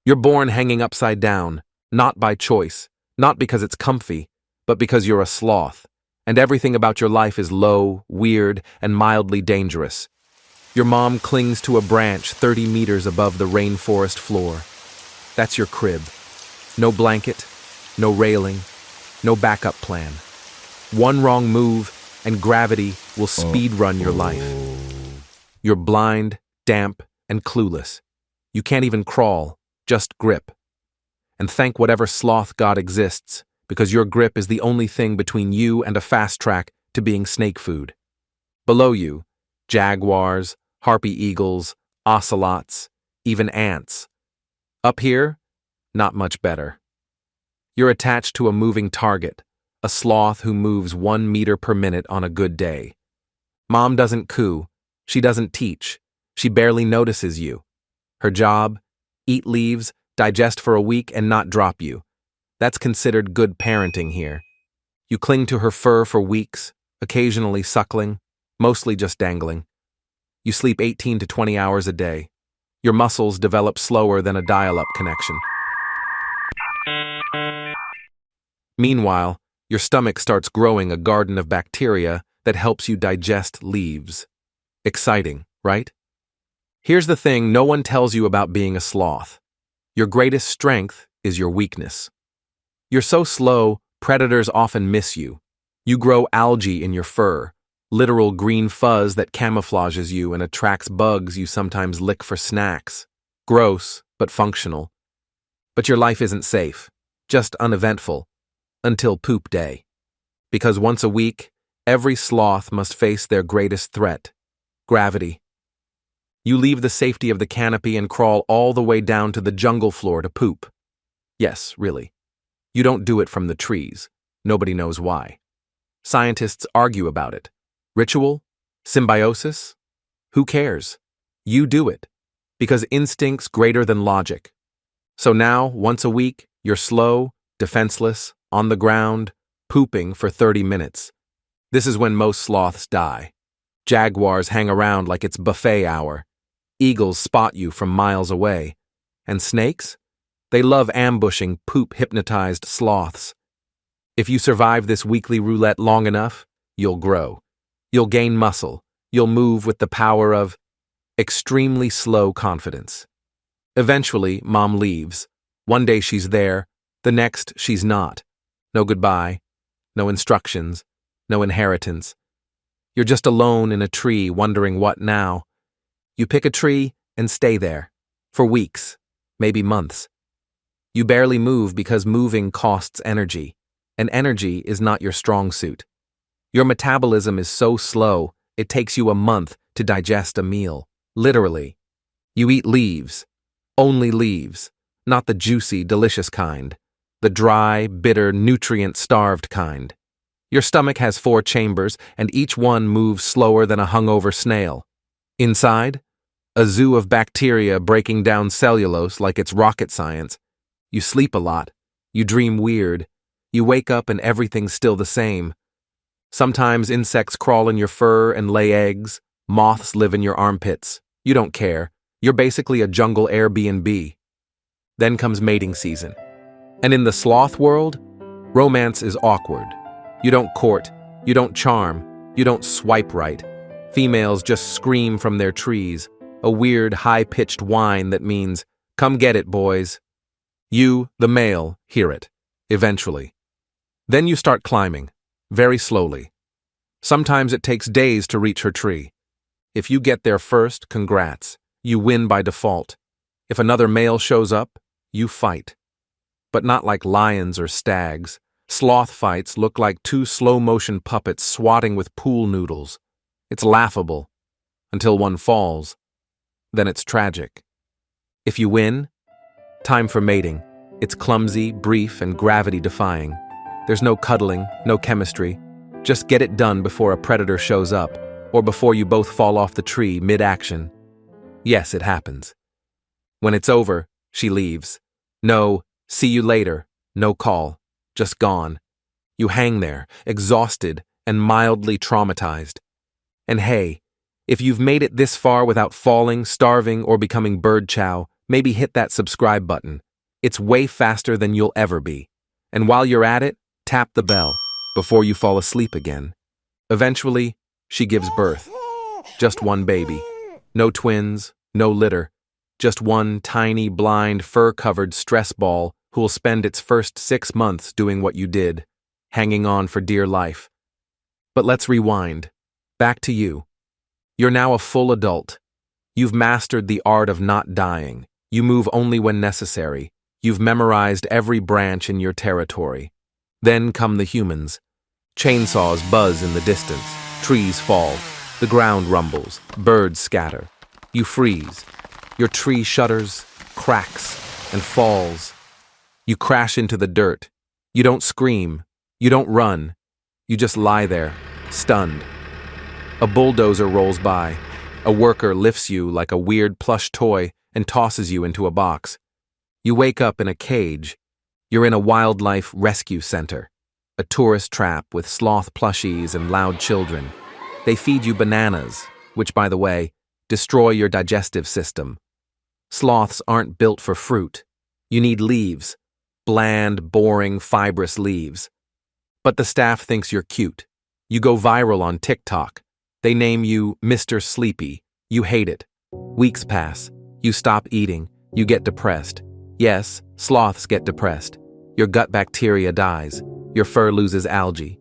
You're born hanging upside down, not by choice, not because it's comfy, but because you're a sloth, and everything about your life is low, weird, and mildly dangerous. Your mom clings to a branch 30 meters above the rainforest floor. That's your crib. No blanket, no railing, no backup plan. One wrong move, and gravity will speed run your life. You're blind, damp, and clueless. You can't even crawl, just grip. And thank whatever sloth god exists, because your grip is the only thing between you and a fast track to being snake food. Below you, jaguars, harpy eagles, ocelots, even ants. Up here, not much better. You're attached to a moving target, a sloth who moves 1 meter per minute on a good day. Mom doesn't coo, she doesn't teach, she barely notices you. Her job? Eat leaves, digest for a week, and not drop you. That's considered good parenting here. You cling to her fur for weeks, occasionally suckling, mostly just dangling. You sleep 18 to 20 hours a day. Your muscles develop slower than a dial-up connection. Meanwhile, your stomach starts growing a garden of bacteria that helps you digest leaves. Exciting, right? Here's the thing no one tells you about being a sloth. Your greatest strength is your weakness. You're so slow, predators often miss you. You grow algae in your fur, literal green fuzz that camouflages you and attracts bugs you sometimes lick for snacks. Gross, but functional. But your life isn't safe, just uneventful, until poop day. Because once a week, every sloth must face their greatest threat, gravity. You leave the safety of the canopy and crawl all the way down to the jungle floor to poop. Yes, really. You don't do it from the trees. Nobody knows why. Scientists argue about it. Ritual? Symbiosis? Who cares? You do it. Because instinct's greater than logic. So now, once a week, you're slow, defenseless, on the ground, pooping for 30 minutes. This is when most sloths die. Jaguars hang around like it's buffet hour. Eagles spot you from miles away. And snakes? They love ambushing poop-hypnotized sloths. If you survive this weekly roulette long enough, you'll grow. You'll gain muscle. You'll move with the power of extremely slow confidence. Eventually, Mom leaves. One day she's there, the next she's not. No goodbye, no instructions, no inheritance. You're just alone in a tree wondering what now. You pick a tree and stay there. For weeks, maybe months. You barely move because moving costs energy, and energy is not your strong suit. Your metabolism is so slow, it takes you a month to digest a meal. Literally. You eat leaves. Only leaves. Not the juicy, delicious kind. The dry, bitter, nutrient-starved kind. Your stomach has 4 chambers, and each one moves slower than a hungover snail. Inside, a zoo of bacteria breaking down cellulose like it's rocket science. You sleep a lot. You dream weird. You wake up and everything's still the same. Sometimes insects crawl in your fur and lay eggs. Moths live in your armpits. You don't care. You're basically a jungle Airbnb. Then comes mating season. And in the sloth world, romance is awkward. You don't court, you don't charm, you don't swipe right. Females just scream from their trees, a weird high-pitched whine that means, "Come get it, boys." You, the male, hear it, eventually. Then you start climbing, very slowly. Sometimes it takes days to reach her tree. If you get there first, congrats. You win by default. If another male shows up, you fight. But not like lions or stags. Sloth fights look like 2 slow-motion puppets swatting with pool noodles. It's laughable. Until one falls. Then it's tragic. If you win, time for mating. It's clumsy, brief, and gravity-defying. There's no cuddling, no chemistry. Just get it done before a predator shows up, or before you both fall off the tree mid-action. Yes, it happens. When it's over, she leaves. No, see you later, no call, just gone. You hang there, exhausted and mildly traumatized. And hey, if you've made it this far without falling, starving, or becoming bird chow, maybe hit that subscribe button. It's way faster than you'll ever be. And while you're at it, tap the bell before you fall asleep again. Eventually, she gives birth. Just one baby. No twins, no litter. Just one tiny, blind, fur-covered stress ball who'll spend its first 6 months doing what you did, hanging on for dear life. But let's rewind. Back to you. You're now a full adult. You've mastered the art of not dying. You move only when necessary. You've memorized every branch in your territory. Then come the humans. Chainsaws buzz in the distance. Trees fall. The ground rumbles. Birds scatter. You freeze. Your tree shudders, cracks, and falls. You crash into the dirt. You don't scream. You don't run. You just lie there, stunned. A bulldozer rolls by. A worker lifts you like a weird plush toy and tosses you into a box. You wake up in a cage. You're in a wildlife rescue center, a tourist trap with sloth plushies and loud children. They feed you bananas, which, by the way, destroy your digestive system. Sloths aren't built for fruit. You need leaves, bland, boring, fibrous leaves. But the staff thinks you're cute. You go viral on TikTok. They name you Mr. Sleepy. You hate it. Weeks pass. You stop eating. You get depressed. Yes, sloths get depressed. Your gut bacteria dies. Your fur loses algae.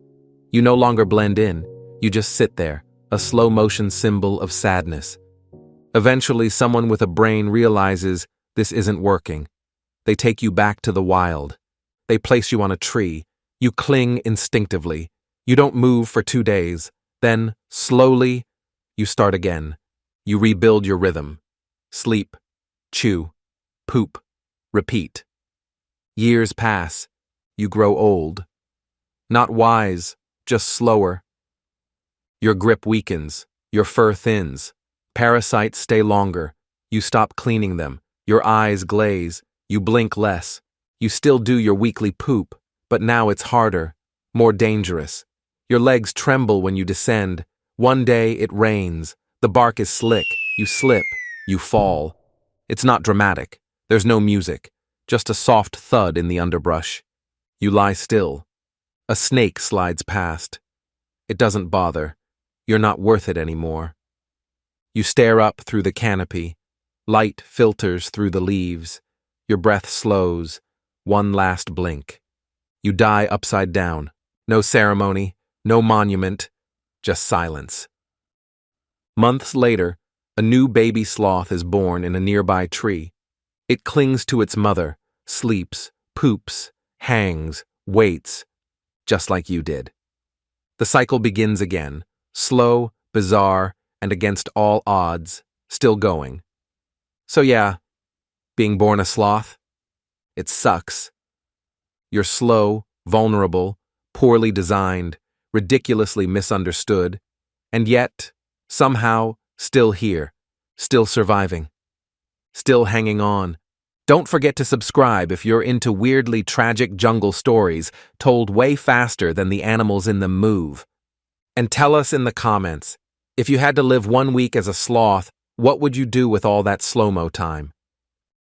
You no longer blend in. You just sit there, a slow-motion symbol of sadness. Eventually, someone with a brain realizes this isn't working. They take you back to the wild. They place you on a tree. You cling instinctively. You don't move for 2 days. Then, slowly, you start again. You rebuild your rhythm. Sleep, chew, poop, repeat. Years pass. You grow old. Not wise, just slower. Your grip weakens. Your fur thins. Parasites stay longer. You stop cleaning them. Your eyes glaze. You blink less. You still do your weekly poop, but now it's harder, more dangerous. Your legs tremble when you descend. One day it rains. The bark is slick. You slip. You fall. It's not dramatic. There's no music. Just a soft thud in the underbrush. You lie still. A snake slides past. It doesn't bother. You're not worth it anymore. You stare up through the canopy. Light filters through the leaves. Your breath slows. One last blink. You die upside down. No ceremony, no monument, just silence. Months later, a new baby sloth is born in a nearby tree. It clings to its mother, sleeps, poops, hangs, waits, just like you did. The cycle begins again, slow, bizarre, and against all odds, still going. So yeah, being born a sloth, it sucks. You're slow, vulnerable, poorly designed, ridiculously misunderstood, and yet, somehow, still here, still surviving, still hanging on. Don't forget to subscribe if you're into weirdly tragic jungle stories told way faster than the animals in them move. And tell us in the comments, if you had to live 1 week as a sloth, what would you do with all that slow-mo time?